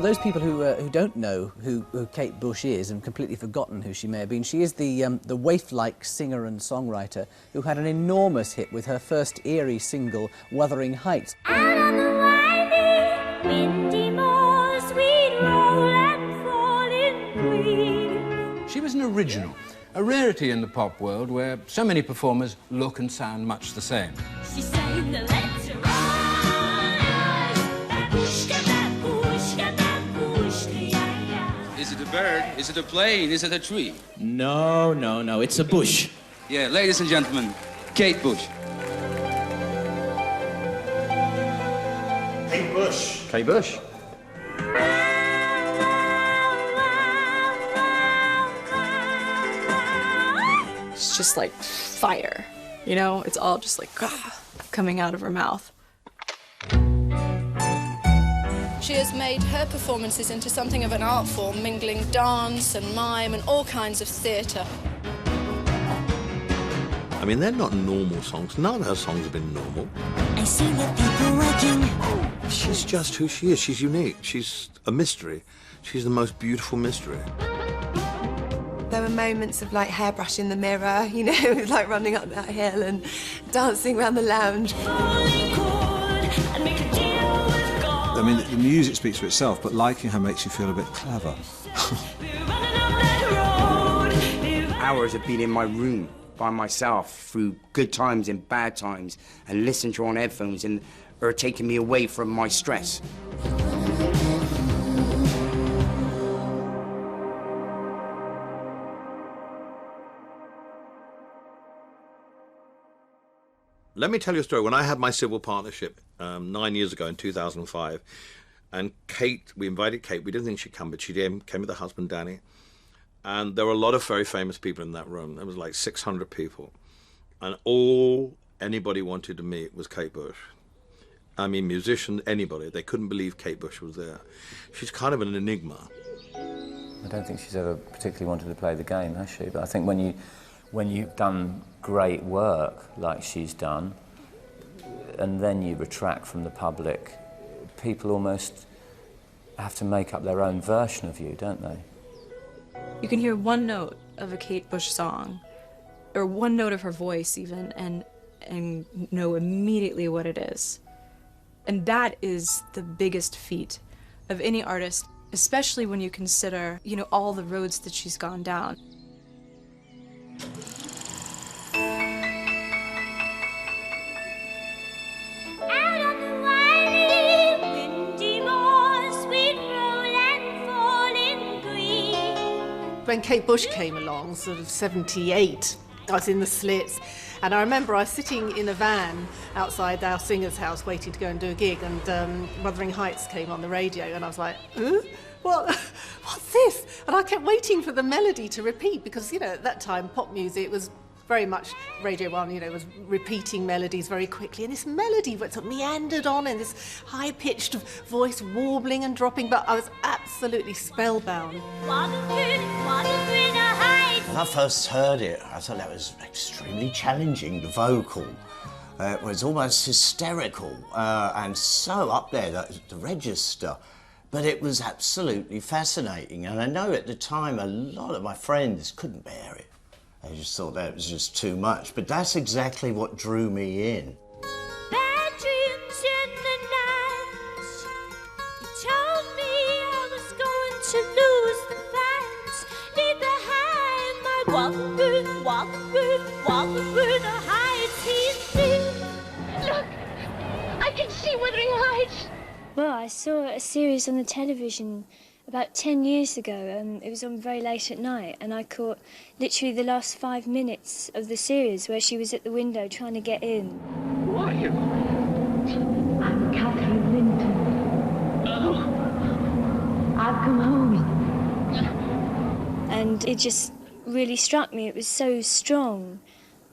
those people who don't know who Kate Bush is and completely forgotten who she may have been, she is the waif-like singer and songwriter who had an enormous hit with her first eerie single, Wuthering Heights. Out on the windy moors we'd roll and fall in green. She was an original, a rarity in the pop world where so many performers look and sound much the same. She sang the letter. Is it a bird? Is it a plane? Is it a tree? No, no, no, it's a bush. Yeah, ladies and gentlemen, Kate Bush. Kate Bush. Kate Bush. It's just like fire, you know? It's all just like coming out of her mouth. She has made her performances into something of an art form, mingling dance and mime and all kinds of theatre. I mean, they're not normal songs. None of her songs have been normal. I see the people working. She's just who she is. She's unique. She's a mystery. She's the most beautiful mystery. There were moments of like hairbrush in the mirror, you know, like running up that hill and dancing around the lounge. I mean, the music speaks for itself, but liking her makes you feel a bit clever. Hours of being in my room by myself through good times and bad times and listening to her on headphones and her taking me away from my stress. Let me tell you a story. When I had my civil partnership 9 years ago in 2005, and Kate, we invited Kate. We didn't think she'd come, but she came with her husband, Danny. And there were a lot of very famous people in that room. There was like 600 people. And all anybody wanted to meet was Kate Bush. I mean, musicians, anybody. They couldn't believe Kate Bush was there. She's kind of an enigma. I don't think she's ever particularly wanted to play the game, has she? But I think when you've done great work like she's done, and then you retract from the public, people almost have to make up their own version of you, don't they? You can hear one note of a Kate Bush song, or one note of her voice even, and know immediately what it is. And that is the biggest feat of any artist, especially when you consider, you know, all the roads that she's gone down. When Kate Bush came along, sort of 78, I was in the Slits, and I remember I was sitting in a van outside our singer's house waiting to go and do a gig, and Wuthering Heights came on the radio, and I was like, what's this? And I kept waiting for the melody to repeat, because, you know, at that time, pop music was very much, Radio 1, you know, was repeating melodies very quickly, and this melody sort of meandered on in this high-pitched voice warbling and dropping, but I was absolutely spellbound. When I first heard it, I thought that was extremely challenging. The vocal was almost hysterical and so up there, the register. But it was absolutely fascinating, and I know at the time a lot of my friends couldn't bear it. They just thought that was just too much, but that's exactly what drew me in. Bad dreams in the night. You told me I was going to lose the fight. Leave behind my Wuthering Heights. Look, I can see Wuthering Heights. Well, I saw a series on the television about 10 years ago. It was on very late at night, and I caught literally the last 5 minutes of the series where she was at the window trying to get in. Who are you? I'm Catherine Linton. Oh. I've come home. And it just really struck me. It was so strong.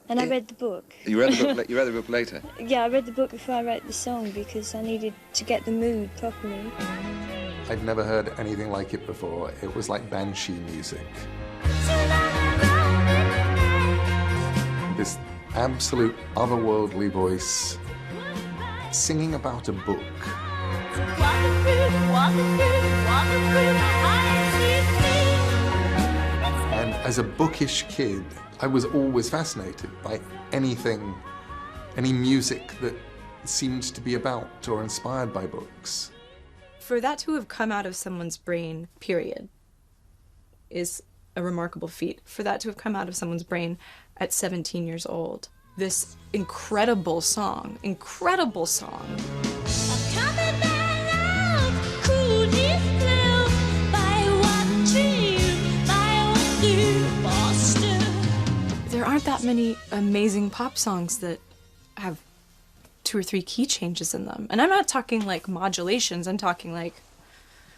And I read the book. You read the book, you read the book later? Yeah, I read the book before I wrote the song because I needed to get the mood properly. I'd never heard anything like it before. It was like banshee music. This absolute otherworldly voice singing about a book. And as a bookish kid, I was always fascinated by anything, any music that seemed to be about or inspired by books. For that to have come out of someone's brain, period, is a remarkable feat. For that to have come out of someone's brain at 17 years old. This incredible song. There aren't that many amazing pop songs that have 2 or 3 key changes in them. And I'm not talking like modulations, I'm talking like,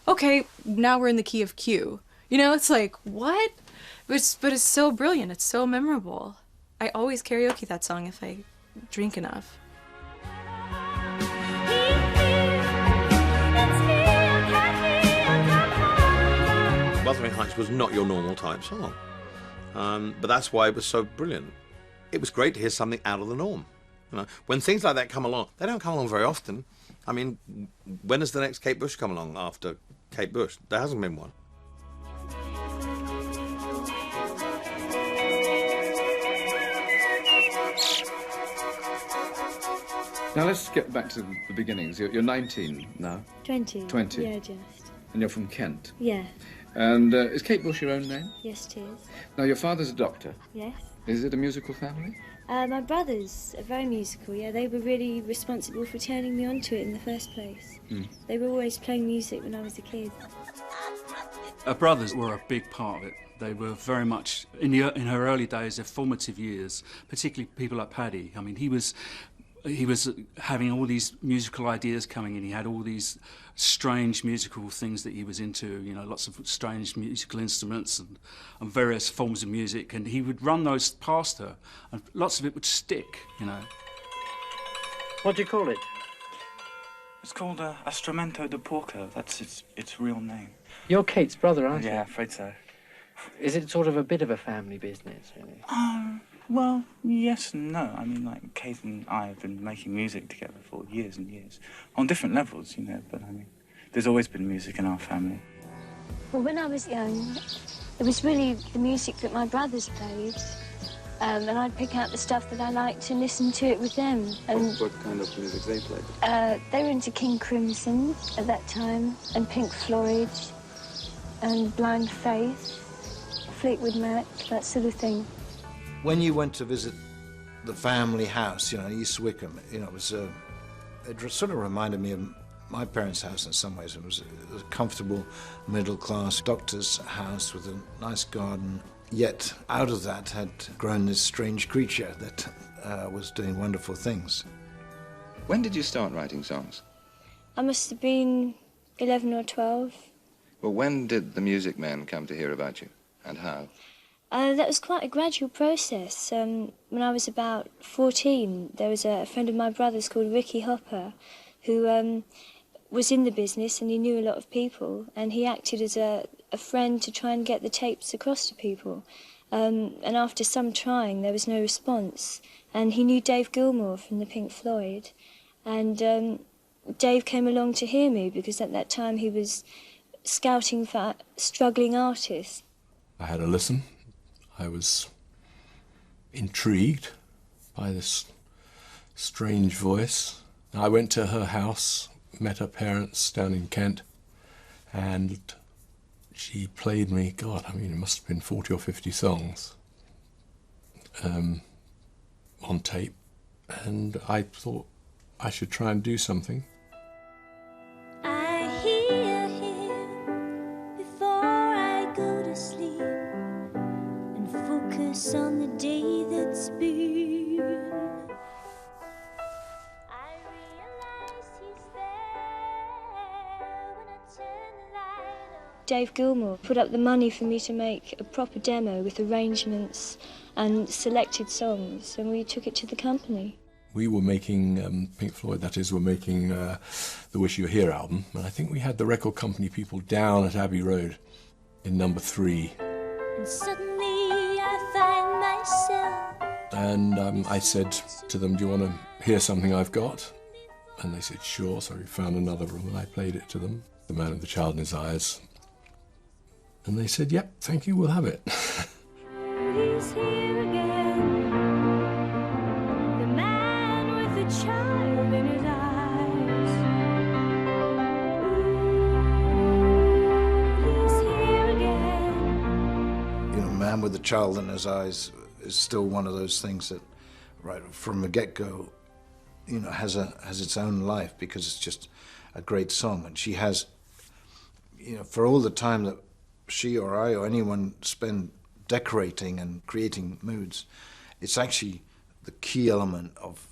okay, now we're in the key of Q. You know, it's like, what? But it's so brilliant, it's so memorable. I always karaoke that song if I drink enough. Wuthering Heights was not your normal type song. But that's why it was so brilliant. It was great to hear something out of the norm. You know, when things like that come along, they don't come along very often. I mean, when does the next Kate Bush come along after Kate Bush? There hasn't been one. Now let's get back to the beginnings. You're 19 now? 20. 20? Yeah, just. And you're from Kent? Yeah. And is Kate Bush your own name? Yes, it is. Now, your father's a doctor? Yes. Is it a musical family? My brothers are very musical, yeah. They were really responsible for turning me onto it in the first place. Mm. They were always playing music when I was a kid. Her brothers were a big part of it. They were very much, in her early days, their formative years, particularly people like Paddy. I mean, he was having all these musical ideas coming in. He had all these strange musical things that he was into, you know, lots of strange musical instruments and various forms of music, and he would run those past her, and lots of it would stick, you know. What do you call it? It's called Astrumento de Porco. That's its real name. You're Kate's brother, aren't you? Yeah, afraid so. Is it sort of a bit of a family business, really? Well, yes and no. I mean, like, Kate and I have been making music together for years and years, on different levels, you know, but I mean, there's always been music in our family. Well, when I was young, it was really the music that my brothers played, and I'd pick out the stuff that I liked and listen to it with them. And what kind of music they played? They were into King Crimson at that time, and Pink Floyd, and Blind Faith, Fleetwood Mac, that sort of thing. When you went to visit the family house, you know, East Wickham, you know, it sort of reminded me of my parents' house in some ways. It was a comfortable, middle-class doctor's house with a nice garden. Yet, out of that had grown this strange creature that was doing wonderful things. When did you start writing songs? I must have been 11 or 12. Well, when did the music men come to hear about you, and how? That was quite a gradual process. When I was about 14, there was a friend of my brother's called Ricky Hopper, who was in the business and he knew a lot of people, and he acted as a friend to try and get the tapes across to people. And after some trying, there was no response. And he knew Dave Gilmour from the Pink Floyd, and Dave came along to hear me because at that time he was scouting for struggling artists. I had a listen. I was intrigued by this strange voice. I went to her house, met her parents down in Kent, and she played me, God, I mean, it must have been 40 or 50 songs on tape, and I thought I should try and do something. I hear him before I go to sleep and focus on the day that's been. I realize he's there when I turn the light on. Dave Gilmour put up the money for me to make a proper demo with arrangements and selected songs, and we took it to the company. We were making Pink Floyd, that is, we're making the Wish You Were Here album, and I think we had the record company people down at Abbey Road in number 3. And suddenly I find myself. And I said to them, do you want to hear something I've got? And they said, sure, so we found another room and I played it to them, The Man with the Child in His Eyes. And they said, yep, thank you, we'll have it. He's here again, the man with the child in his eyes. He's here again. You know, Man with the Child in His Eyes is still one of those things that, right from the get-go, you know, has its own life because it's just a great song. And she has, you know, for all the time that she or I or anyone spend decorating and creating moods, it's actually the key element of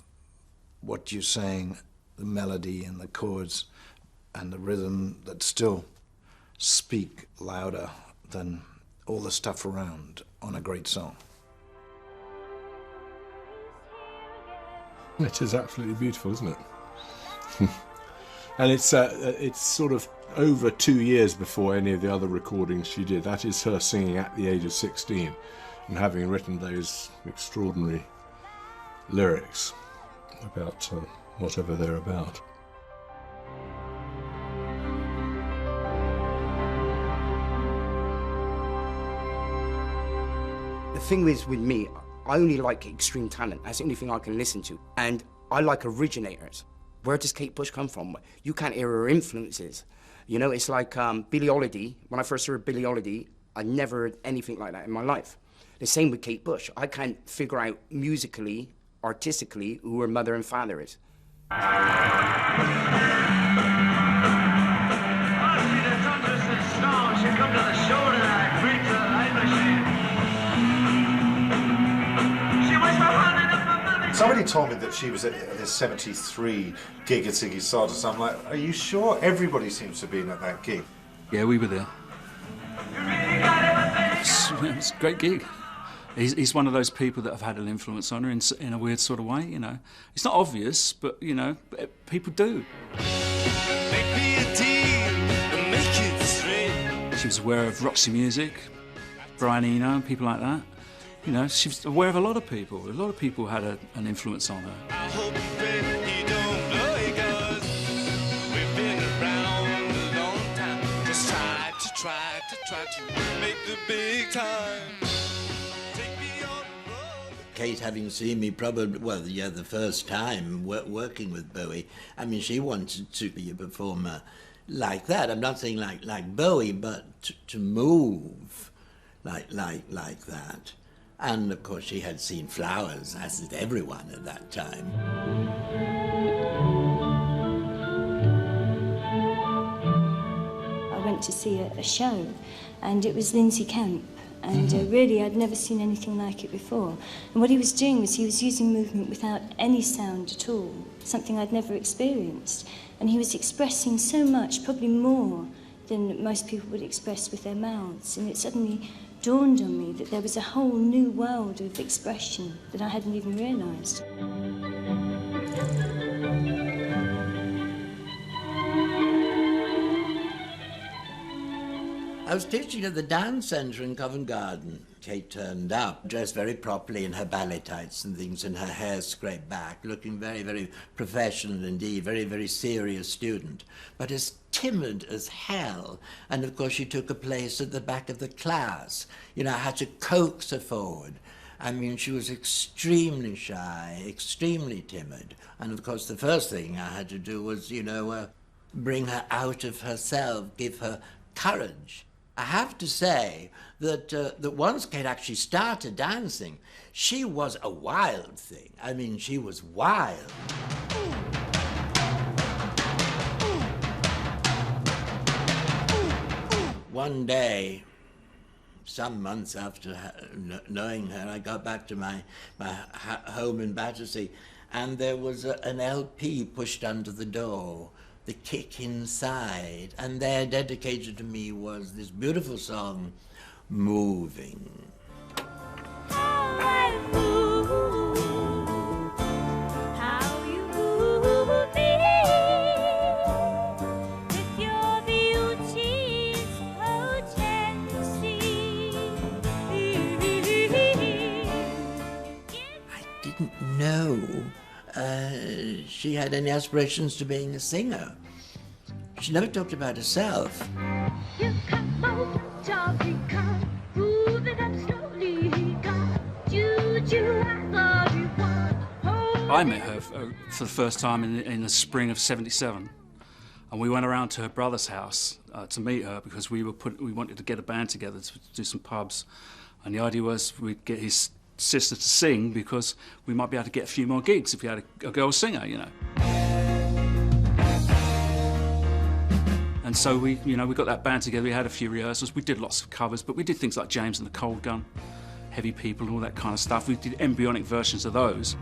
what you're saying, the melody and the chords and the rhythm that still speak louder than all the stuff around on a great song. It is absolutely beautiful, isn't it? And it's sort of over 2 years before any of the other recordings she did. That is her singing at the age of 16 and having written those extraordinary lyrics about whatever they're about. The thing is with me, I only like extreme talent. That's the only thing I can listen to. And I like originators. Where does Kate Bush come from? You can't hear her influences. You know, it's like Billie Holiday. When I first heard Billie Holiday, I never heard anything like that in my life. The same with Kate Bush. I can't figure out musically, artistically, who her mother and father is. Somebody told me that she was at a 73 gig at Ziggy Stardust. I'm like, are you sure? Everybody seems to have been at that gig. Yeah, we were there. It's a great gig. He's one of those people that have had an influence on her in a weird sort of way, you know. It's not obvious, but, you know, people do. She was aware of Roxy Music, Brian Eno, and people like that. You know, she was aware of a lot of people. A lot of people had an influence on her. I hope you don't know it, 'cause we've been around a long time. Just try to make the big time. Kate, having seen me probably, well, yeah, the first time working with Bowie, I mean, she wanted to be a performer like that. I'm not saying like Bowie, but to move like that. And, of course, she had seen Flowers, as did everyone at that time. I went to see a show, and it was Lindsay Kemp, and really I'd never seen anything like it before. And what he was doing was he was using movement without any sound at all, something I'd never experienced. And he was expressing so much, probably more than most people would express with their mouths, and it suddenly dawned on me that there was a whole new world of expression that I hadn't even realised. I was teaching at the dance centre in Covent Garden. Kate turned up, dressed very properly in her ballet tights and things, and her hair scraped back, looking very, very professional indeed, very, very serious student, but as timid as hell. And of course she took a place at the back of the class. You know, I had to coax her forward. I mean, she was extremely shy, extremely timid. And of course the first thing I had to do was, you know, bring her out of herself, give her courage. I have to say that once Kate actually started dancing, she was a wild thing. I mean, she was wild. One day, some months after knowing her, I got back to my home in Battersea, and there was an LP pushed under the door, The Kick Inside, and there, dedicated to me, was this beautiful song, Moving. No, she had had any aspirations to being a singer. She never talked about herself. I met her for the first time in the spring of '77, and we went around to her brother's house to meet her because we wanted to get a band together to do some pubs, and the idea was we'd get his sister to sing because we might be able to get a few more gigs if we had a girl singer, you know. And so we got that band together. We had a few rehearsals. We did lots of covers, but we did things like James and the Cold Gun, Heavy People, and all that kind of stuff. We did embryonic versions of those.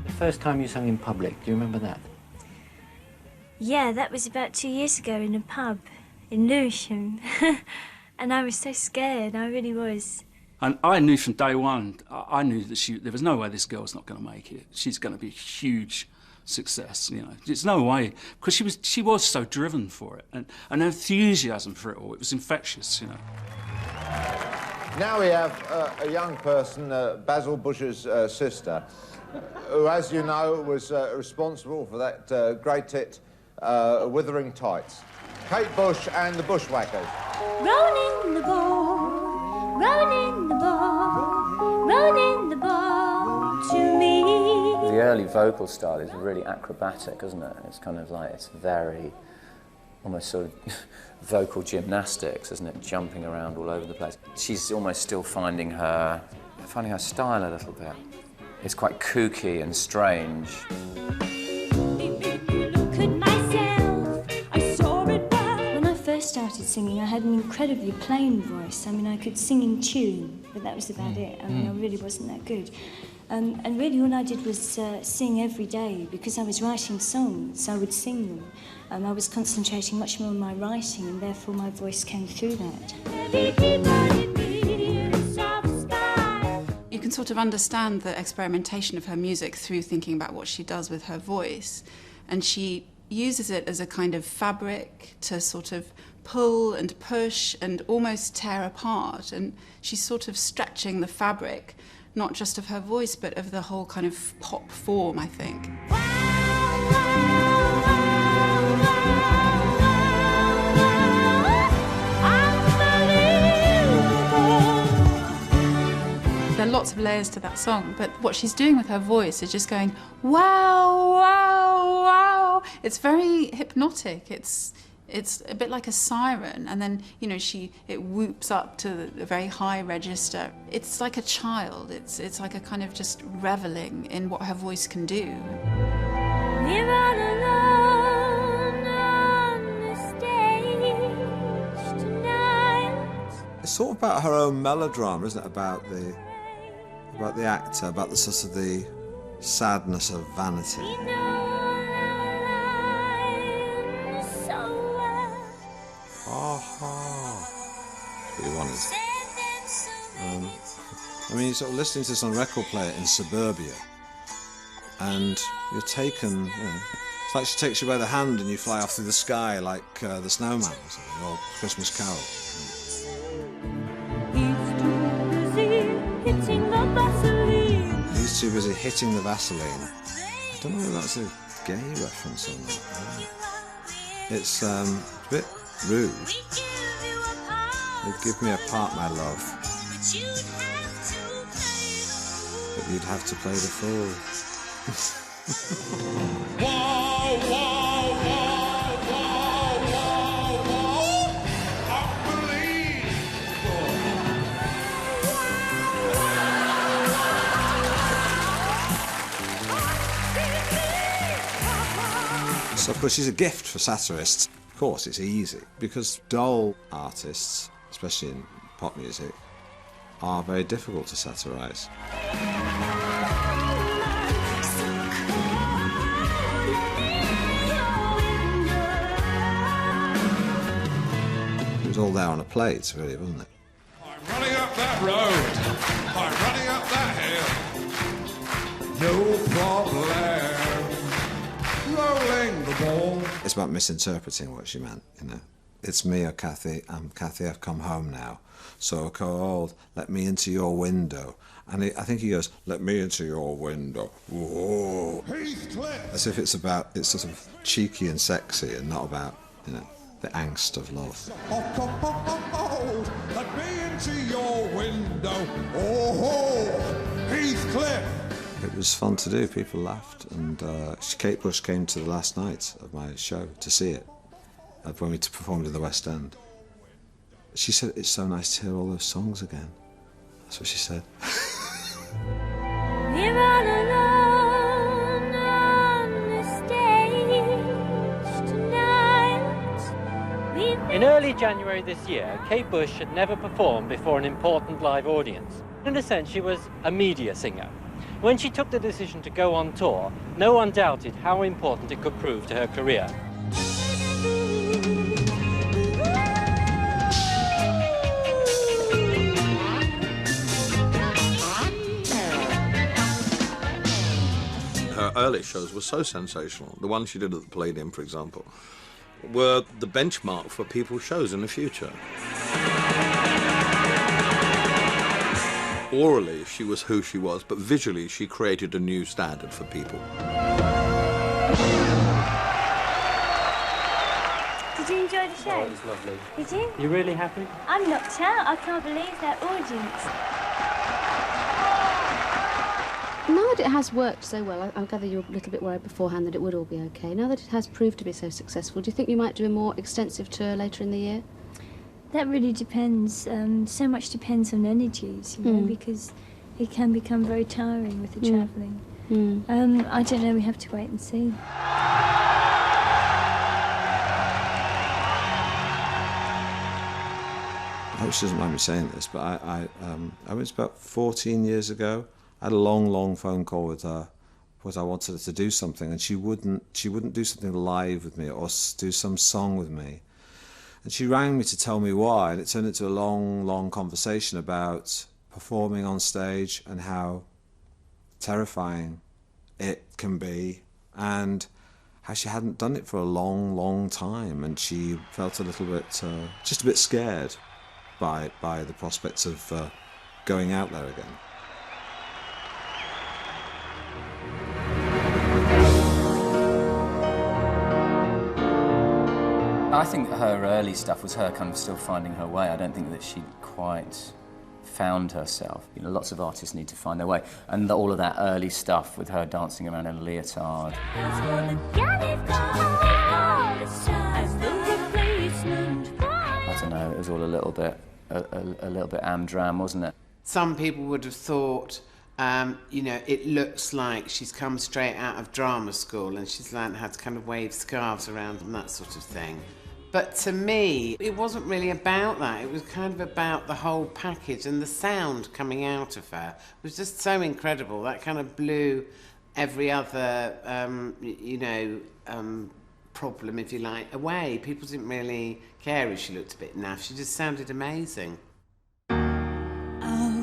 The first time you sang in public, do you remember that? Yeah, that was about 2 years ago in a pub in Lewisham. And I was so scared, I really was. And I knew from day one, I knew that there was no way this girl's not going to make it. She's going to be a huge success, you know. There's no way, because she was so driven for it, and her enthusiasm for it all, it was infectious, you know. Now we have a young person, Basil Bush's sister, who, as you know, was responsible for that great hit, Wuthering Heights. Kate Bush and the Bushwhackers. Rolling the ball, rolling the ball, rolling the ball to me. The early vocal style is really acrobatic, isn't it? It's kind of like, it's very, almost sort of vocal gymnastics, isn't it? Jumping around all over the place. She's almost still finding her style a little bit. It's quite kooky and strange. When I first started singing, I had an incredibly plain voice. I mean, I could sing in tune, but that was about it. I mean, I really wasn't that good. And really all I did was sing every day because I was writing songs. I would sing them. I was concentrating much more on my writing, and therefore my voice came through that. You can sort of understand the experimentation of her music through thinking about what she does with her voice. And she uses it as a kind of fabric to sort of pull and push and almost tear apart. And she's sort of stretching the fabric, not just of her voice, but of the whole kind of pop form, I think. There are lots of layers to that song, but what she's doing with her voice is just going, wow, wow, wow. It's very hypnotic. It's a bit like a siren, and then, you know, it whoops up to a very high register. It's like a child. It's like a kind of just reveling in what her voice can do. We're all alone on the stage tonight. It's sort of about her own melodrama, isn't it? About the actor, about the sort of the sadness of vanity. What you wanted. I mean, you're sort of listening to this on a record player in suburbia, and you're taken, you know, it's like she takes you by the hand and you fly off through the sky like the Snowman or something, or Christmas Carol. He's too busy hitting the Vaseline. I don't know whether that's a gay reference or not. It's a bit rude. You'd give me a part, my love, but you'd have to play the fool. Whoa, whoa, whoa, whoa, whoa, whoa, unbelievable. So, of course, she's a gift for satirists. Of course, it's easy, because dull artists, especially in pop music, are very difficult to satirise. It was all there on a plate, really, wasn't it? I'm running up that road. I'm running up that hill. No problem. Rolling the ball. It's about misinterpreting what she meant, you know. it's me or Kathy. I'm Kathy, I've come home now. So I called, let me into your window. And I think he goes, let me into your window. Whoa. As if it's sort of cheeky and sexy and not about, you know, the angst of love. Let me into your window. Oh, Heathcliff. It was fun to do, people laughed. And Kate Bush came to the last night of my show to see it, when we performed in the West End. She said, it's so nice to hear all those songs again. That's what she said. We're all alone on the stage tonight. In early January this year, Kate Bush had never performed before an important live audience. In a sense, she was a media singer. When she took the decision to go on tour, no one doubted how important it could prove to her career. Her early shows were so sensational. The ones she did at the Palladium, for example, were the benchmark for people's shows in the future. Orally, she was who she was, but visually, she created a new standard for people. Did you enjoy the show? Oh, it was lovely. Did you? You really happy? I'm knocked out. I can't believe that audience. Now that it has worked so well, I gather you were a little bit worried beforehand that it would all be okay. Now that it has proved to be so successful, do you think you might do a more extensive tour later in the year? That really depends. So much depends on energies, you know, because it can become very tiring with the travelling. I don't know. We have to wait and see. I hope she doesn't mind me saying this, but I was about 14 years ago. I had a long phone call with her because I wanted her to do something, and she wouldn't do something live with me or do some song with me. And she rang me to tell me why, and it turned into a long conversation about performing on stage and how terrifying it can be, and how she hadn't done it for a long time, and she felt a little bit, just a bit scared by the prospects of going out there again. I think her early stuff was her kind of still finding her way. I don't think that she'd quite found herself. You know, lots of artists need to find their way. And all of that early stuff with her dancing around in a leotard. I don't know, it was all a little bit amdram, wasn't it? Some people would have thought, you know, it looks like she's come straight out of drama school and she's learned how to kind of wave scarves around and that sort of thing. But to me, it wasn't really about that. It was kind of about the whole package, and the sound coming out of her was just so incredible. That kind of blew every other, problem, if you like, away. People didn't really care if she looked a bit naff. She just sounded amazing. Outside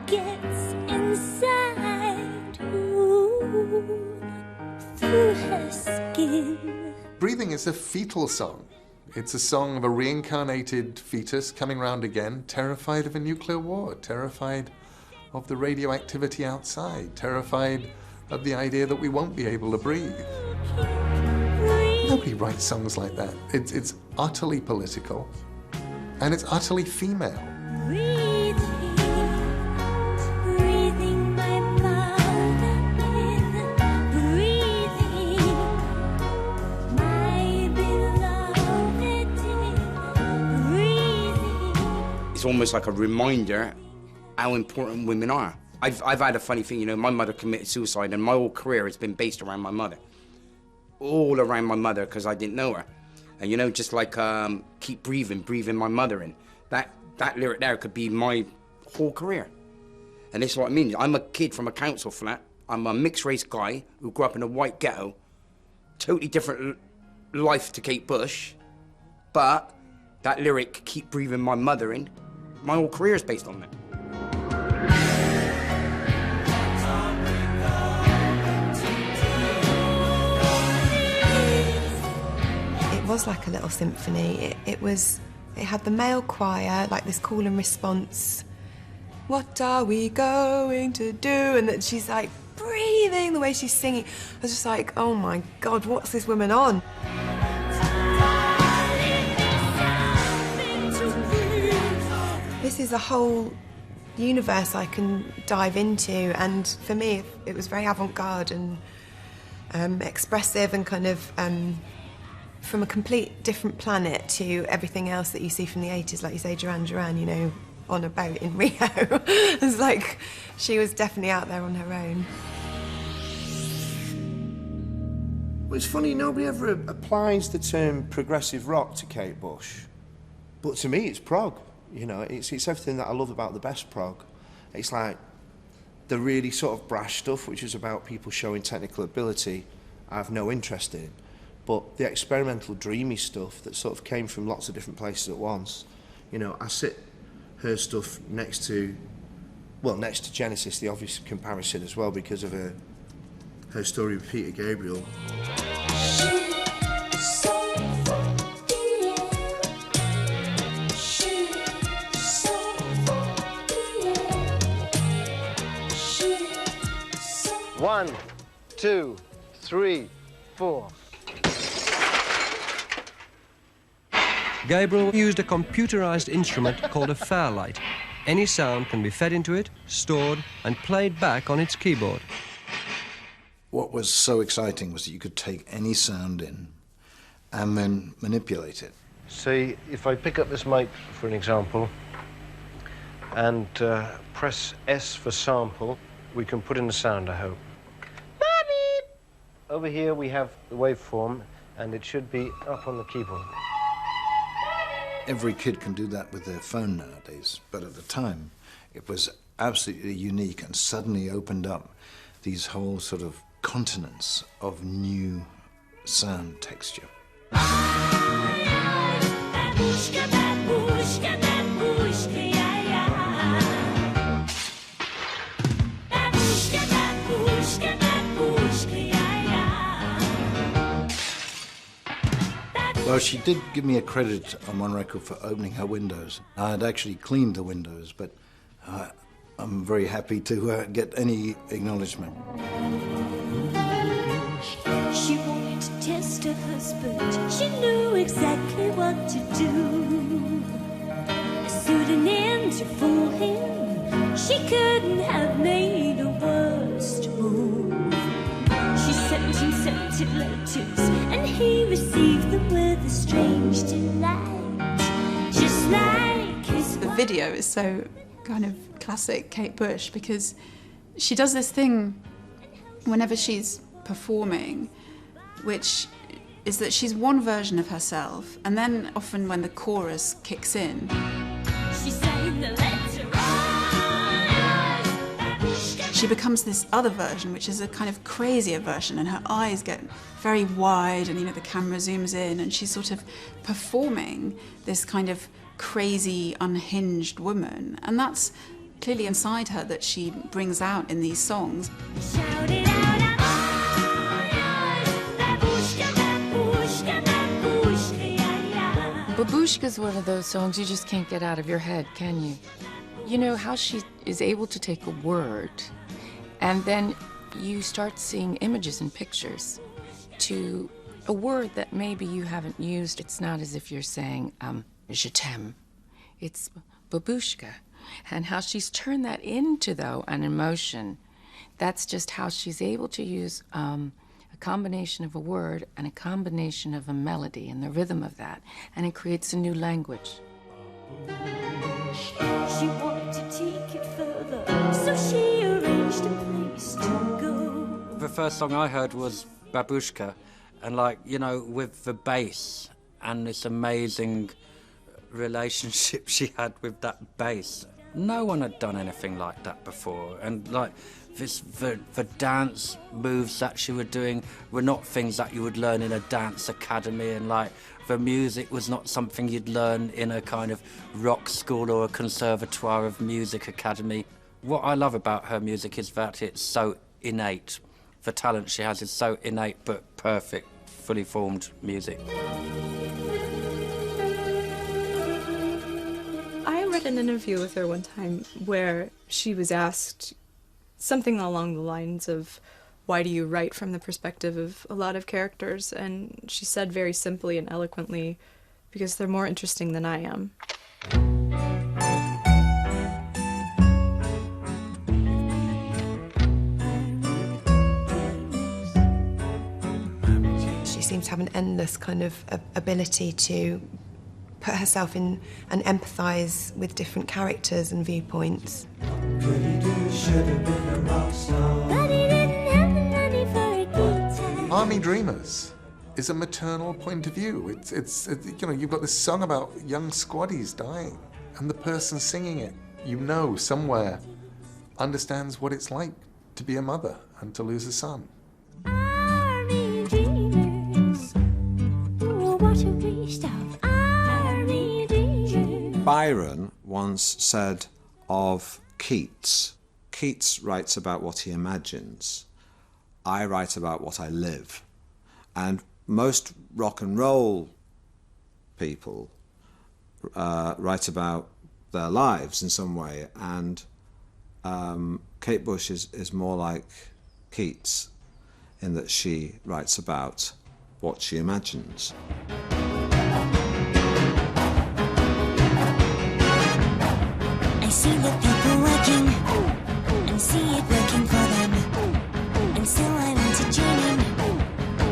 gets inside. Ooh. Through her skin. Breathing is a fetal song. It's a song of a reincarnated fetus coming round again, terrified of a nuclear war, terrified of the radioactivity outside, terrified of the idea that we won't be able to breathe. Nobody writes songs like that. It's utterly political, and it's utterly female. It's almost like a reminder how important women are. I've had a funny thing, you know, my mother committed suicide and my whole career has been based around my mother. All around my mother because I didn't know her. And you know, just like keep breathing my mother in. That lyric there could be my whole career. And this is what I mean. I'm a kid from a council flat. I'm a mixed race guy who grew up in a white ghetto. Totally different life to Kate Bush. But that lyric, keep breathing my mother in, my whole career is based on that. was like a little symphony. It had the male choir, like this call and response. What are we going to do? And that she's like breathing, the way she's singing. I was just like, oh my God, what's this woman on? This is a whole universe I can dive into, and for me it was very avant-garde and expressive and kind of from a complete different planet to everything else that you see from the 80s, like you say, Duran Duran, you know, on a boat in Rio. It's like she was definitely out there on her own. Well, it's funny, nobody ever applies the term progressive rock to Kate Bush, but to me it's prog. You know, it's everything that I love about the best prog. It's like the really sort of brash stuff, which is about people showing technical ability, I have no interest in. But the experimental, dreamy stuff that sort of came from lots of different places at once, you know, I sit her stuff next to Genesis, the obvious comparison as well, because of her story with Peter Gabriel. One, two, three, four. Gabriel used a computerized instrument called a fairlight. Any sound can be fed into it, stored, and played back on its keyboard. What was so exciting was that you could take any sound in and then manipulate it. See, if I pick up this mic, for an example, and press S for sample, we can put in the sound, I hope. Over here we have the waveform, and it should be up on the keyboard. Every kid can do that with their phone nowadays, but at the time it was absolutely unique and suddenly opened up these whole sort of continents of new sound texture. Well, she did give me a credit on one record for opening her windows. I had actually cleaned the windows, but I'm very happy to get any acknowledgement. She wanted to test her husband. She knew exactly what to do. A pseudonym to fool him. She couldn't have made a worse move. She sent him scented letters, and he received them with a strange delight. Just like his The video is so kind of classic Kate Bush, because she does this thing whenever she's performing, which is that she's one version of herself, and then often when the chorus kicks in, she sang the letter. she becomes this other version, which is a kind of crazier version, and her eyes get very wide, and you know the camera zooms in, and she's sort of performing this kind of crazy, unhinged woman, and that's clearly inside her that she brings out in these songs. Babushka's one of those songs you just can't get out of your head, can you? You know how she is able to take a word, and then you start seeing images and pictures to a word that maybe you haven't used. It's not as if you're saying, je t'aime. It's babushka. And how she's turned that into, though, an emotion. That's just how she's able to use a combination of a word and a combination of a melody and the rhythm of that, and it creates a new language. She wanted to take it further, so she arranged a place to go. The first song I heard was Babushka, and like, you know, with the bass and this amazing relationship she had with that bass. No one had done anything like that before, and like the dance moves that she were doing were not things that you would learn in a dance academy, and like the music was not something you'd learn in a kind of rock school or a conservatoire of music academy. What I love about her music is that it's so innate. The talent she has is so innate but perfect fully formed music. I read an interview with her one time where she was asked something along the lines of, why do you write from the perspective of a lot of characters? And she said very simply and eloquently, because they're more interesting than I am. She seems to have an endless kind of ability to put herself in and empathise with different characters and viewpoints. Army Dreamers is a maternal point of view. It's you know, you've got this song about young squaddies dying, and the person singing it, you know, somewhere understands what it's like to be a mother and to lose a son. Army dreamers, oh, what a waste of army dreamers. Byron once said of Keats, Keats writes about what he imagines. I write about what I live. And most rock and roll people write about their lives in some way, and Kate Bush is more like Keats in that she writes about what she imagines. I see the people working and see it working for them, and so I want to join in,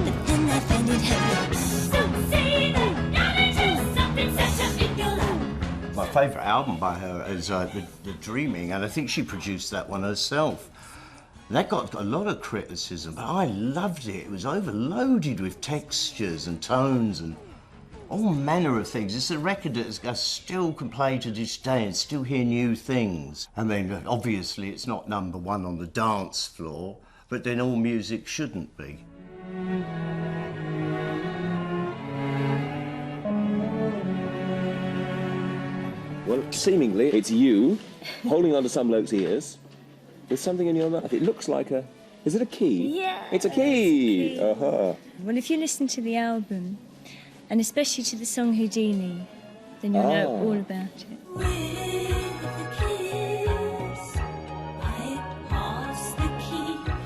but then I find it hopeless. So say the knowledge is something set up in your life. My favourite album by her is the Dreaming, and I think she produced that one herself. That got a lot of criticism, but I loved it. It was overloaded with textures and tones and all manner of things. It's a record that I still can play to this day and still hear new things. I mean, obviously it's not number one on the dance floor, but then all music shouldn't be. Well, seemingly it's you holding onto some bloke's ears with something in your mouth. It looks like a... Is it a key? Yeah. It's a key! Uh-huh. Well, if you listen to the album, and especially to the song Houdini, then you'll know all about it.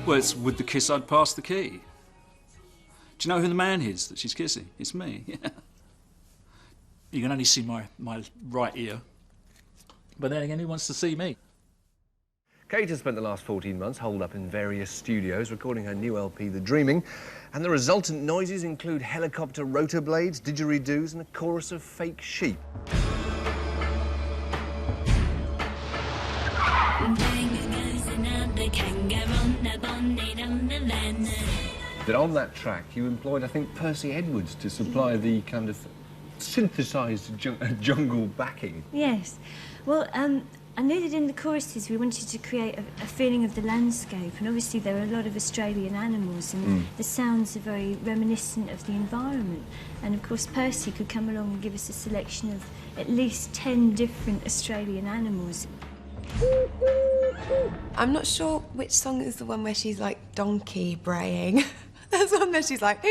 Well, it's with the kiss I'd pass the key. Do you know who the man is that she's kissing? It's me. You can only see my right ear. But then again, who wants to see me? Kate has spent the last 14 months holed up in various studios recording her new LP, The Dreaming, and the resultant noises include helicopter rotor blades, didgeridoos, and a chorus of fake sheep. That on that track you employed, I think, Percy Edwards to supply the kind of synthesised jungle backing. Yes. Well, I knew that in the choruses we wanted to create a feeling of the landscape, and obviously there are a lot of Australian animals, and the sounds are very reminiscent of the environment. And of course Percy could come along and give us a selection of at least 10 different Australian animals. I'm not sure which song is the one where she's like donkey braying. There's one where she's like...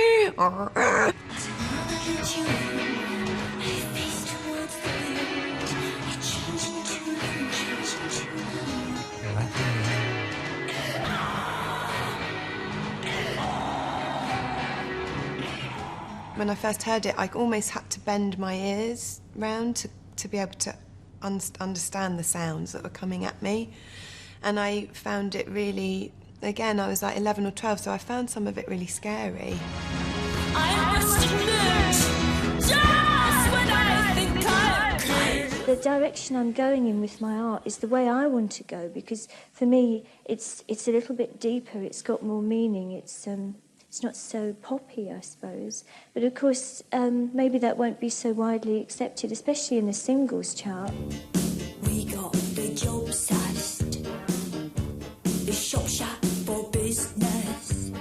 When I first heard it, I almost had to bend my ears round to be able to understand the sounds that were coming at me. And I found it really, again, I was like 11 or 12, so I found some of it really scary. I must admit, just when I think I'm The direction I'm going in with my art is the way I want to go, because for me, it's a little bit deeper, it's got more meaning, it's not so poppy, I suppose. But of course, maybe that won't be so widely accepted, especially in the singles chart. We got the job sized, the shop shop for business.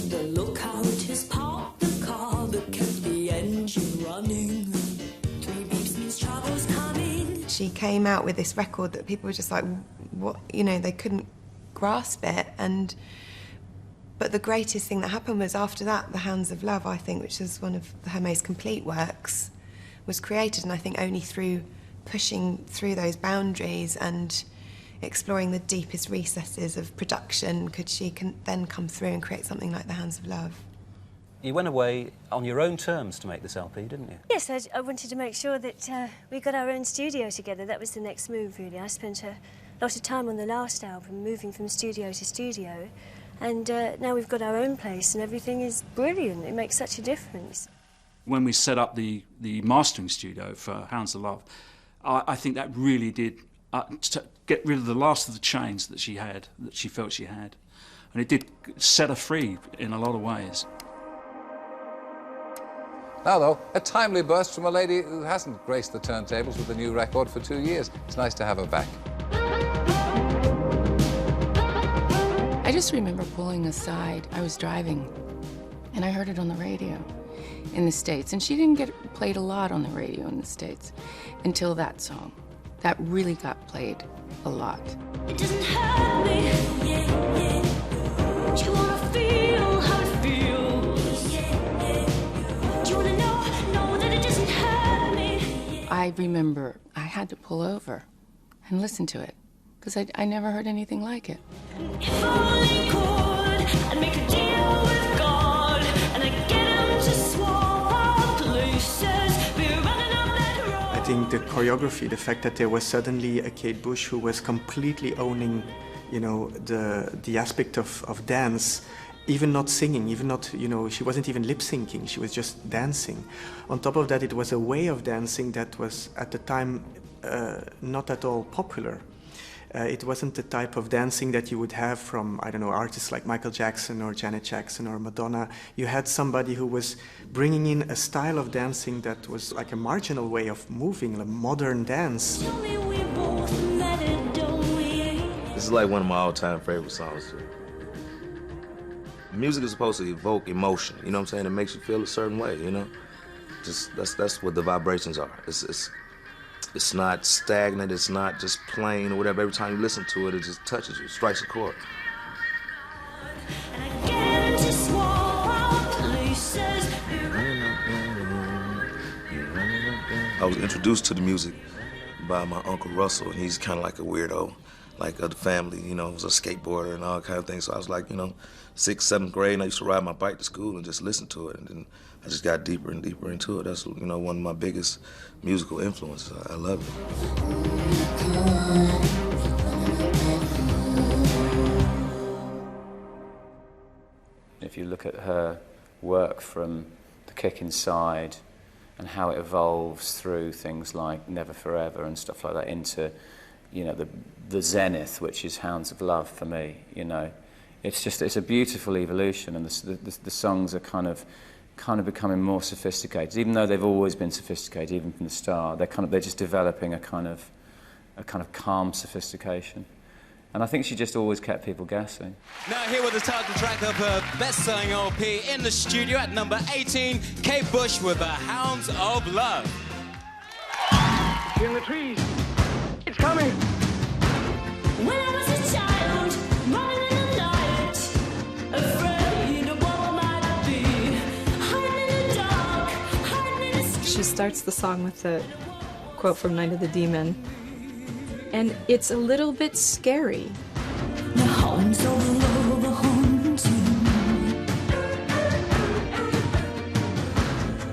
The lookout has parked the car that kept the engine running. 3 beeps means trouble's coming. She came out with this record that people were just like, what, you know, they couldn't grasp it. And But the greatest thing that happened was after that, the Hounds of Love, I think, which is one of her most complete works, was created, and I think only through pushing through those boundaries and exploring the deepest recesses of production could she then come through and create something like the Hounds of Love. You went away on your own terms to make this LP, didn't you? Yes, I wanted to make sure that we got our own studio together. That was the next move, really. I spent a lot of time on the last album, moving from studio to studio, and now we've got our own place and everything is brilliant. It makes such a difference. When we set up the mastering studio for Hounds of Love, I think that really did to get rid of the last of the chains that she had, that she felt she had. And it did set her free in a lot of ways. Now, though, a timely burst from a lady who hasn't graced the turntables with a new record for 2 years. It's nice to have her back. I just remember pulling aside. I was driving, and I heard it on the radio in the States. And she didn't get played a lot on the radio in the States until that song. That really got played a lot. It doesn't hurt me. Do you wanna feel how it feels? Do you wanna know that it doesn't hurt me? I remember I had to pull over and listen to it because I never heard anything like it. If only could, I'd make a deal with God, and I'd get him to swap our places. Be running up that road. I think the choreography, the fact that there was suddenly a Kate Bush who was completely owning, you know, the aspect of dance, even not singing, even not, you know, she wasn't even lip syncing, she was just dancing. On top of that, it was a way of dancing that was at the time not at all popular. It wasn't the type of dancing that you would have from, I don't know, artists like Michael Jackson or Janet Jackson or Madonna. You had somebody who was bringing in a style of dancing that was like a marginal way of moving, a modern dance. This is like one of my all-time favorite songs. Music is supposed to evoke emotion, you know what I'm saying? It makes you feel a certain way, you know? Just that's what the vibrations are. It's not stagnant, it's not just plain or whatever. Every time you listen to it, it just touches you, strikes a chord. I was introduced to the music by my Uncle Russell, and he's kind of like a weirdo, like of the family, you know, he was a skateboarder and all kind of things. So I was like, you know, 6th, 7th grade, and I used to ride my bike to school and just listen to it. And then I just got deeper and deeper into it. That's, you know, one of my biggest musical influences. I love it. If you look at her work from The Kick Inside and how it evolves through things like Never Forever and stuff like that into, you know, the zenith, which is Hounds of Love for me, you know. It's a beautiful evolution, and the songs are kind of becoming more sophisticated, even though they've always been sophisticated, even from the start. They're just developing a kind of calm sophistication, and I think she just always kept people guessing. Now here with the title track of her best-selling LP in the studio at number 18, Kate Bush with the Hounds of Love. In the trees, it's coming. When I was a child, running in the night, afraid of what might be, hiding in the dark, hiding in the... She starts the song with a quote from Night of the Demon, and it's a little bit scary. The hounds of love are haunting.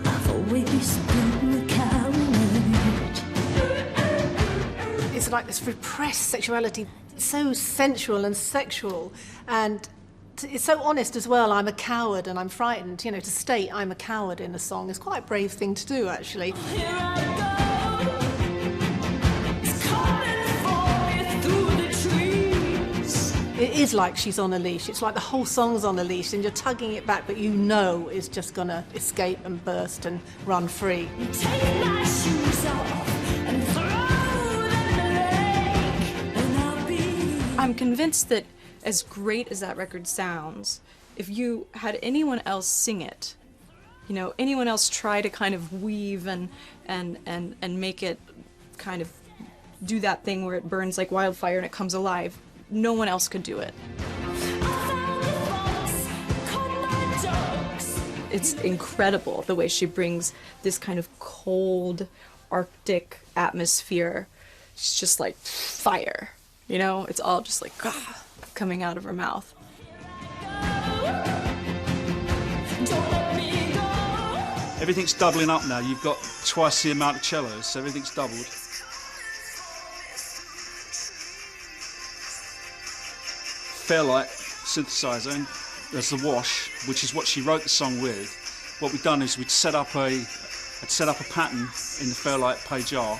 I've always been a coward. It's like this repressed sexuality, so sensual and sexual, and it's so honest as well. I'm a coward and I'm frightened. You know, to state I'm a coward in a song is quite a brave thing to do, actually. Here I go. It's coming for me through the trees. It is like she's on a leash. It's like the whole song's on a leash, and you're tugging it back, but you know it's just gonna escape and burst and run free. Take my shoes off and throw them away, and I'll be... I'm convinced that as great as that record sounds, if you had anyone else sing it, you know, anyone else try to kind of weave and make it kind of do that thing where it burns like wildfire and it comes alive, no one else could do it. it's incredible the way she brings this kind of cold Arctic atmosphere. It's just like fire, you know? It's all just like coming out of her mouth. Everything's doubling up now. You've got twice the amount of cellos, so everything's doubled. Fairlight synthesizer, there's the wash, which is what she wrote the song with. What we've done is I'd set up a pattern in the Fairlight page R,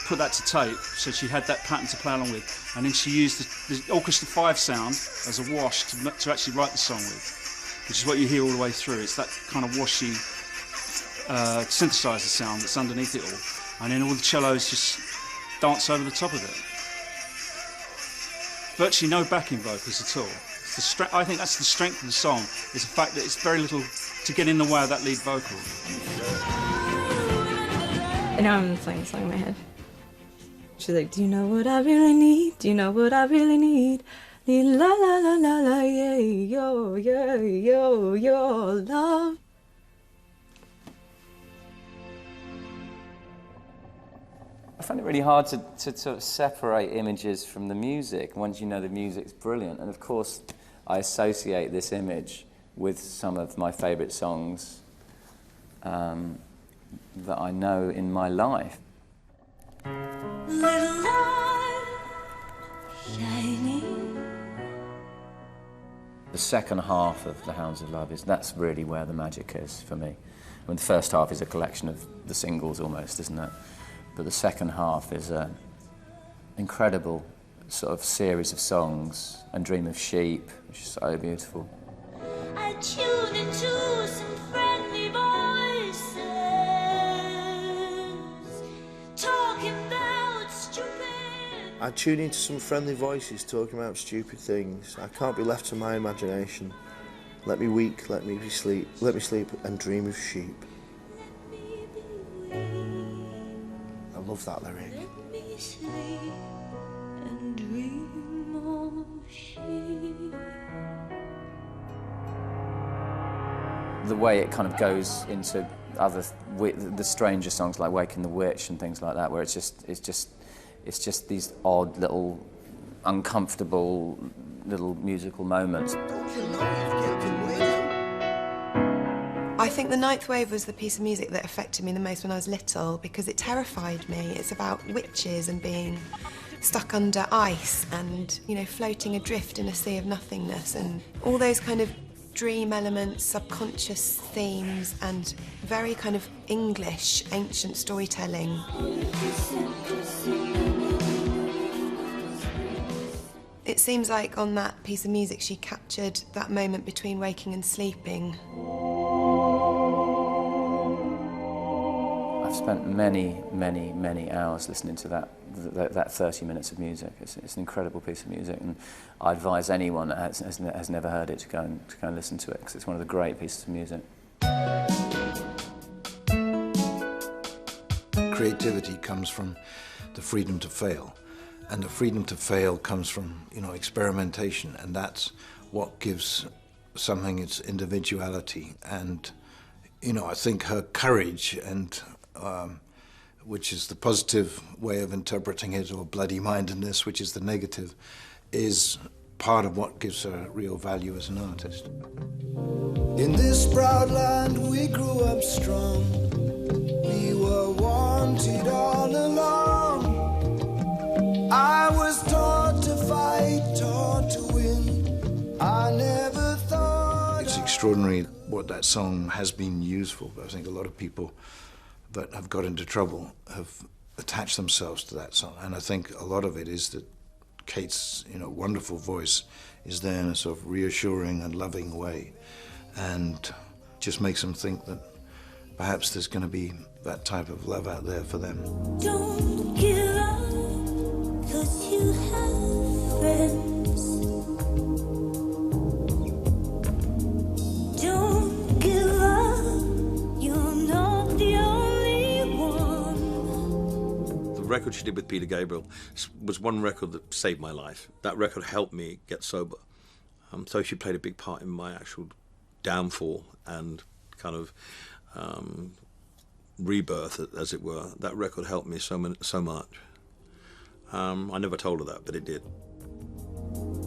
put that to tape, so she had that pattern to play along with, and then she used the Orchestra 5 sound as a wash to actually write the song with, which is what you hear all the way through. It's that kind of washy synthesizer sound that's underneath it all, and then all the cellos just dance over the top of it. Virtually no backing vocals at all. I think that's the strength of the song, is the fact that it's very little to get in the way of that lead vocal. And now I'm playing the song in my head. She's like, do you know what I really need? Do you know what I really need? Need la la la la la, yeah, yo, love. I find it really hard to sort of separate images from the music once you know the music's brilliant. And of course, I associate this image with some of my favourite songs that I know in my life. Little light shining. The second half of The Hounds of Love that's really where the magic is for me. I mean, the first half is a collection of the singles almost, isn't it? But the second half is an incredible sort of series of songs, and Dream of Sheep, which is so beautiful. I tune into some friendly voices talking about stupid. I tune into some friendly voices talking about stupid things. I can't be left to my imagination. Let me weak, let me sleep and dream of sheep. I love that lyric. Let me sleep and dream of sheep. The way it kind of goes into the stranger songs like Waking the Witch and things like that, where it's just these odd little uncomfortable little musical moments. I think The Ninth Wave was the piece of music that affected me the most when I was little because it terrified me. It's about witches and being stuck under ice and, you know, floating adrift in a sea of nothingness and all those kind of dream elements, subconscious themes and very kind of English ancient storytelling. It seems like on that piece of music she captured that moment between waking and sleeping. I've spent many, many, many hours listening to that 30 minutes of music. It's an incredible piece of music, and I advise anyone that has never heard it to go and listen to it, because it's one of the great pieces of music. Creativity comes from the freedom to fail, and the freedom to fail comes from, you know, experimentation, and that's what gives something its individuality. And, you know, I think her courage and which is the positive way of interpreting it, or bloody-mindedness, which is the negative, is part of what gives her real value as an artist. In this proud land we grew up strong. We were wanted all along. I was taught to fight, taught to win. I never thought... It's extraordinary what that song has been used for, but I think a lot of people that have got into trouble have attached themselves to that song. And I think a lot of it is that Kate's, you know, wonderful voice is there in a sort of reassuring and loving way, and just makes them think that perhaps there's going to be that type of love out there for them. Don't give up, 'cause you have friends. Don't give up, you're not the only one. The record she did with Peter Gabriel was one record that saved my life. That record helped me get sober. So she played a big part in my actual downfall and kind of rebirth, as it were. That record helped me so much. I never told her that, but it did.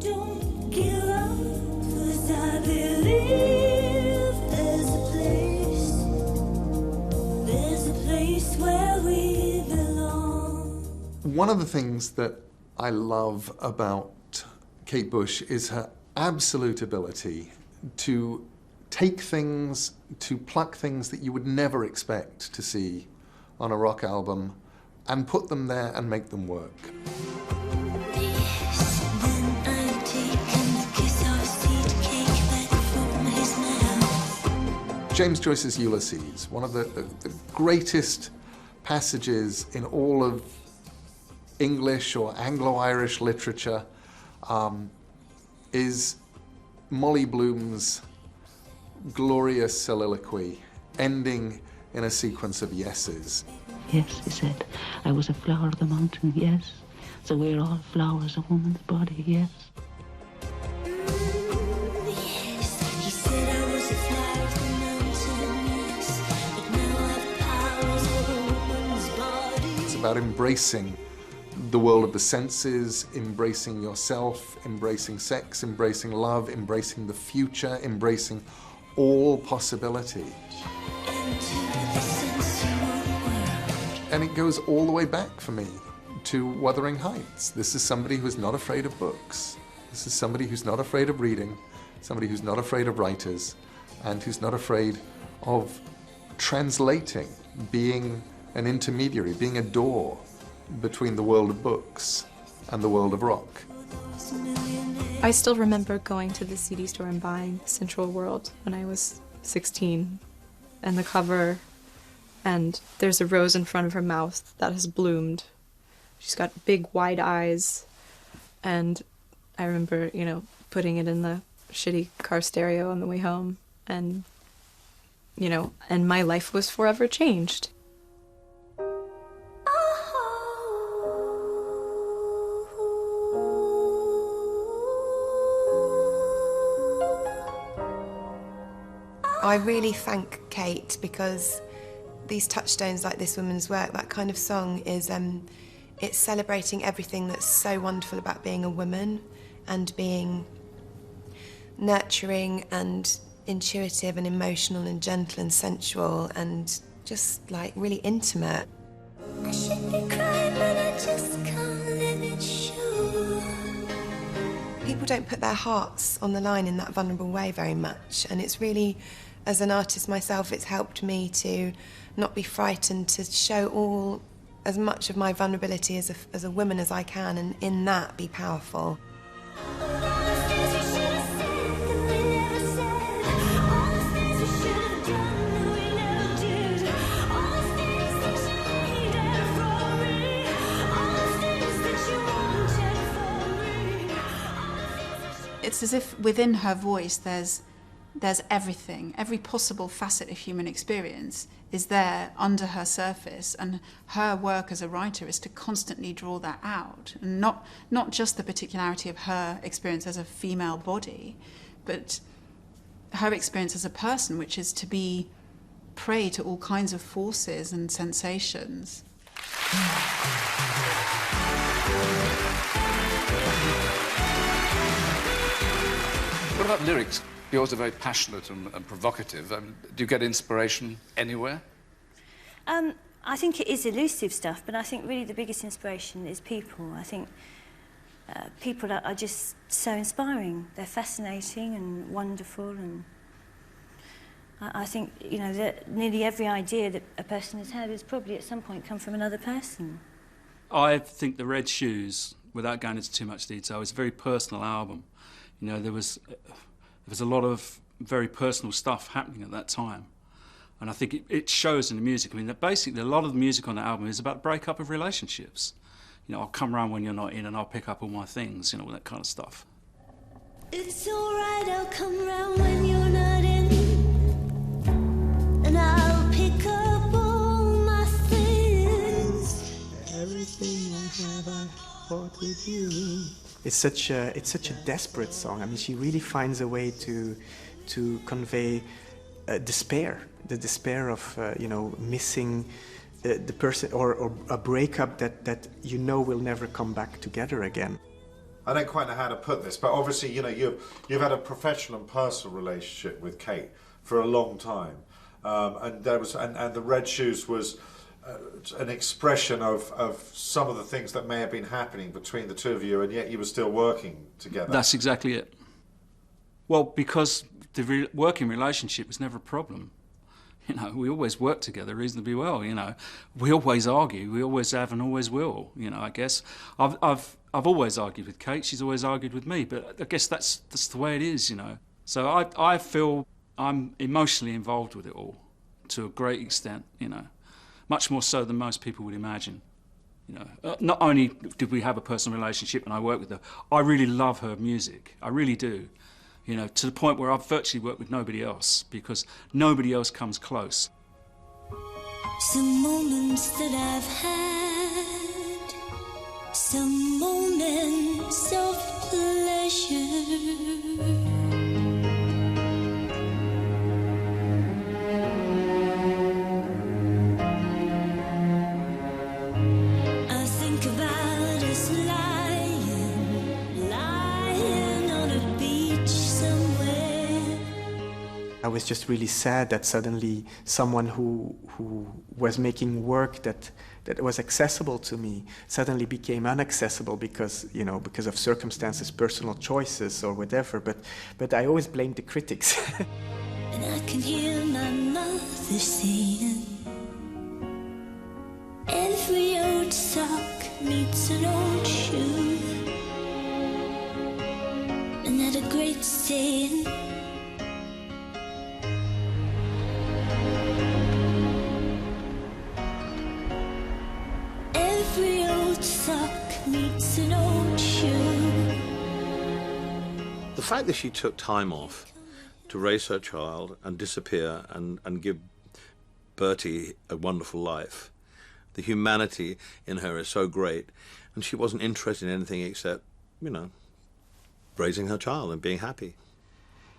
Don't give up, 'cause I believe there's a place where we belong. One of the things that I love about Kate Bush is her absolute ability to take things, to pluck things that you would never expect to see on a rock album and put them there and make them work. James Joyce's Ulysses, one of the greatest passages in all of English or Anglo-Irish literature, is Molly Bloom's glorious soliloquy, ending in a sequence of yeses. Yes, he said, I was a flower of the mountain, yes. So we're all flowers, a woman's body, yes. It's about embracing the world of the senses, embracing yourself, embracing sex, embracing love, embracing the future, embracing all possibility. And it goes all the way back for me to Wuthering Heights. This is somebody who's not afraid of books. This is somebody who's not afraid of reading, somebody who's not afraid of writers, and who's not afraid of translating, being an intermediary, being a door between the world of books and the world of rock. I still remember going to the CD store and buying Central World when I was 16, and the cover, and there's a rose in front of her mouth that has bloomed. She's got big wide eyes, and I remember, you know, putting it in the shitty car stereo on the way home, and, you know, and my life was forever changed. I really thank Kate, because these touchstones like This Woman's Work, that kind of song is, it's celebrating everything that's so wonderful about being a woman and being nurturing and intuitive and emotional and gentle and sensual and just like really intimate. I should be crying, but I just can't let it show. People don't put their hearts on the line in that vulnerable way very much, and it's really, as an artist myself, it's helped me to not be frightened, to show as much of my vulnerability as a woman as I can, and in that be powerful. It's as if within her voice there's everything, every possible facet of human experience is there under her surface, and her work as a writer is to constantly draw that out, and not just the particularity of her experience as a female body, but her experience as a person, which is to be prey to all kinds of forces and sensations. What about lyrics? Yours are very passionate and provocative. Do you get inspiration anywhere? I think it is elusive stuff, but I think really the biggest inspiration is people. I think people are just so inspiring. They're fascinating and wonderful, and I think, you know, that nearly every idea that a person has had has probably at some point come from another person. I think The Red Shoes, without going into too much detail, is a very personal album. You know, there was a lot of very personal stuff happening at that time. And I think it shows in the music. I mean, basically a lot of the music on the album is about breakup of relationships. You know, I'll come around when you're not in and I'll pick up all my things, you know, all that kind of stuff. It's alright, I'll come round when you're not in, and I'll pick up all my things. Everything I have, I fought with you. It's such a desperate song. I mean, she really finds a way to convey despair, the despair of missing the person, or a breakup that you know will never come back together again. I don't quite know how to put this, but obviously, you've had a professional and personal relationship with Kate for a long time, and the Red Shoes was an expression of some of the things that may have been happening between the two of you, and yet you were still working together. That's exactly it. Well, because the working relationship was never a problem. We always work together reasonably well. We always argue. We always have and always will. I guess I've always argued with Kate. She's always argued with me. But I guess that's the way it is. So I feel I'm emotionally involved with it all to a great extent. Much more so than most people would imagine. Not only did we have a personal relationship and I work with her, I really love her music. I really do. To the point where I've virtually worked with nobody else because nobody else comes close. Some moments that I've had, some moments of pleasure. I was just really sad that suddenly someone who was making work that was accessible to me suddenly became inaccessible because of circumstances, personal choices or whatever. But I always blamed the critics. And I can hear my mother saying, every old sock needs an old shoe. And that a great saying. Every old sock needs an old shoe. The fact that she took time off to raise her child and disappear and give Bertie a wonderful life, the humanity in her is so great, and she wasn't interested in anything except, raising her child and being happy.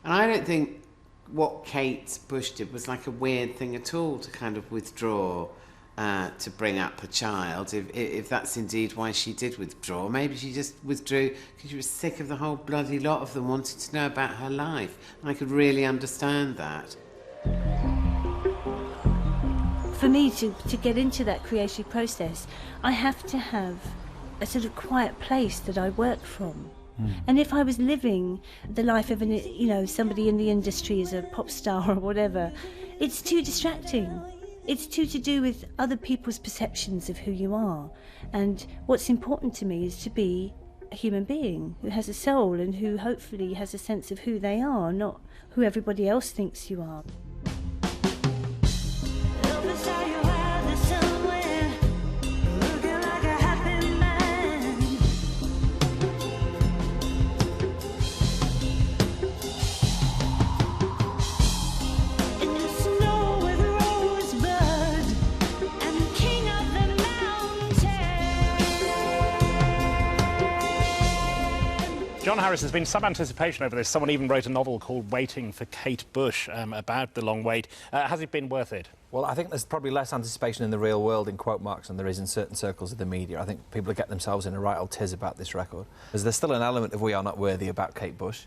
And I don't think what Kate Bush did was like a weird thing at all, to kind of withdraw to bring up her child, if that's indeed why she did withdraw. Maybe she just withdrew because she was sick of the whole bloody lot of them wanting to know about her life. And I could really understand that. For me to get into that creative process, I have to have a sort of quiet place that I work from. And if I was living the life of somebody in the industry as a pop star or whatever, it's too distracting. It's too to do with other people's perceptions of who you are. And what's important to me is to be a human being who has a soul and who hopefully has a sense of who they are, not who everybody else thinks you are. John Harris, there's been some anticipation over this. Someone even wrote a novel called Waiting for Kate Bush about the long wait. Has it been worth it? Well, I think there's probably less anticipation in the real world, in quote marks, than there is in certain circles of the media. I think people get themselves in a right old tiz about this record. There's still an element of we are not worthy about Kate Bush.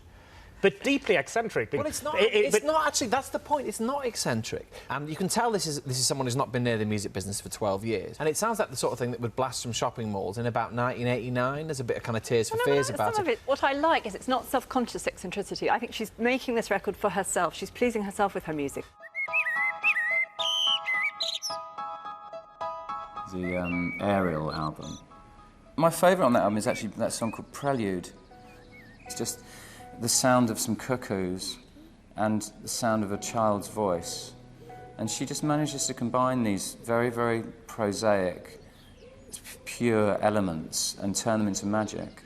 But deeply eccentric. Well, it's not. It's not actually. That's the point. It's not eccentric, and you can tell this is someone who's not been near the music business for 12 years. And it sounds like the sort of thing that would blast from shopping malls in about 1989. There's a bit of kind of tears for fears about some of it. What I like is it's not self-conscious eccentricity. I think she's making this record for herself. She's pleasing herself with her music. The Ariel album. My favourite on that album is actually that song called Prelude. It's just the sound of some cuckoos and the sound of a child's voice. And she just manages to combine these very, very prosaic, pure elements and turn them into magic.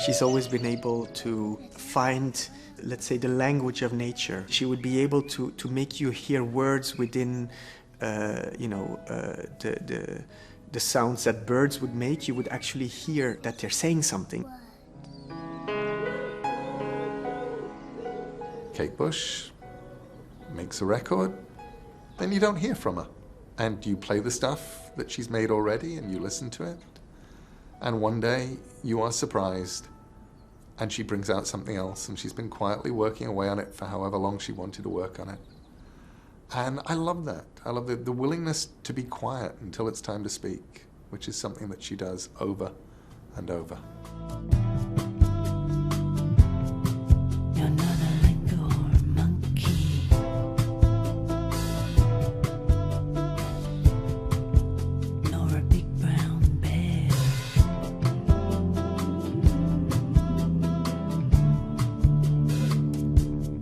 She's always been able to find, let's say, the language of nature. She would be able to make you hear words within, the sounds that birds would make. You would actually hear that they're saying something. Kate Bush makes a record, then you don't hear from her. And you play the stuff that she's made already and you listen to it. And one day you are surprised and she brings out something else, and she's been quietly working away on it for however long she wanted to work on it. And I love that. I love the willingness to be quiet until it's time to speak, which is something that she does over and over. You're not a Lindor monkey. Nor a big brown bear.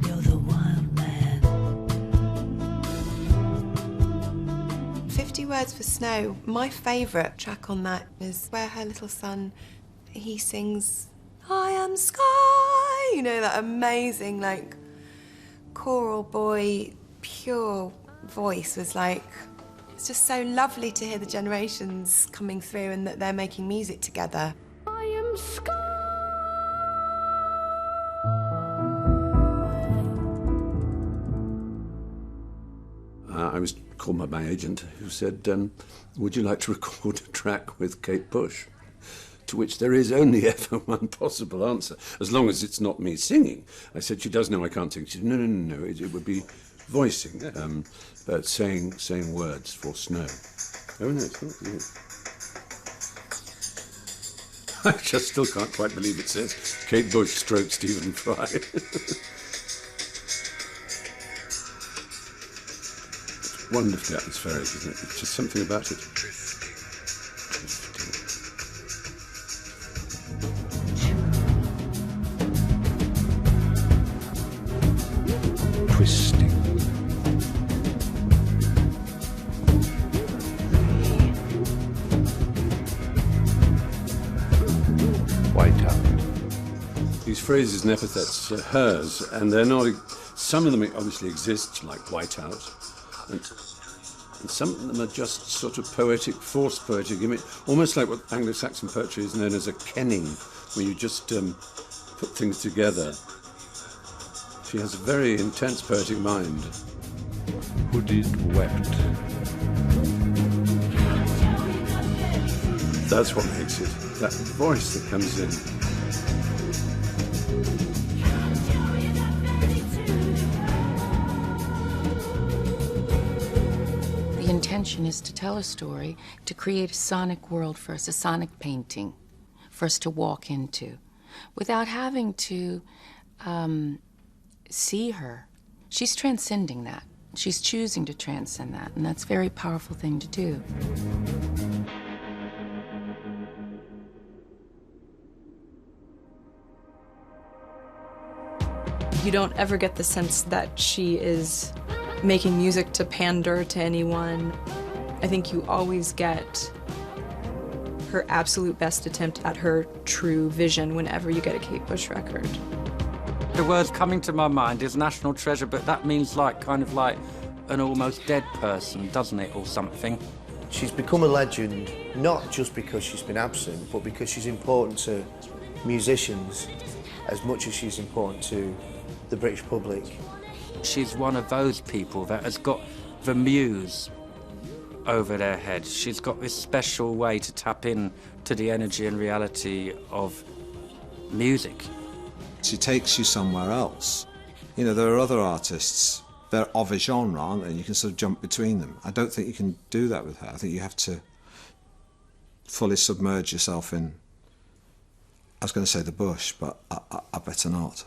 You're the wild man. 50 Words for Snow. My favourite track on that is where her little son, he sings, I am sky. You know, that amazing, like, choral boy, pure voice was like, it's just so lovely to hear the generations coming through and that they're making music together. I am sky. I was called by my agent, who said, would you like to record a track with Kate Bush? To which there is only ever one possible answer, as long as it's not me singing. I said, she does know I can't sing. She said, no, it would be voicing, but saying words for snow. Oh, no, it's not. Yeah. I just still can't quite believe it says Kate Bush stroke Stephen Fry. Wonderfully atmospheric, isn't it? It's just something about it. Twisting. Whiteout. These phrases and epithets are hers, and they're not. Some of them obviously exist, like whiteout, and some of them are just sort of poetic, forced poetic, almost like what Anglo-Saxon poetry is known as a kenning, where you just put things together. She has a very intense poetic mind. Hooded wept. That's what makes it, that voice that comes in. The intention is to tell a story, to create a sonic world for us, a sonic painting for us to walk into, without having to see her. She's transcending that. She's choosing to transcend that, and that's a very powerful thing to do. You don't ever get the sense that she is making music to pander to anyone. I think you always get her absolute best attempt at her true vision whenever you get a Kate Bush record. The word coming to my mind is national treasure, but that means kind of like an almost dead person, doesn't it, or something? She's become a legend, not just because she's been absent, but because she's important to musicians as much as she's important to the British public. She's one of those people that has got the muse over their head. She's got this special way to tap in to the energy and reality of music. She takes you somewhere else. You know, there are other artists, they're of a genre, aren't they? And you can sort of jump between them. I don't think you can do that with her. I think you have to fully submerge yourself in, I was going to say the bush, but I better not.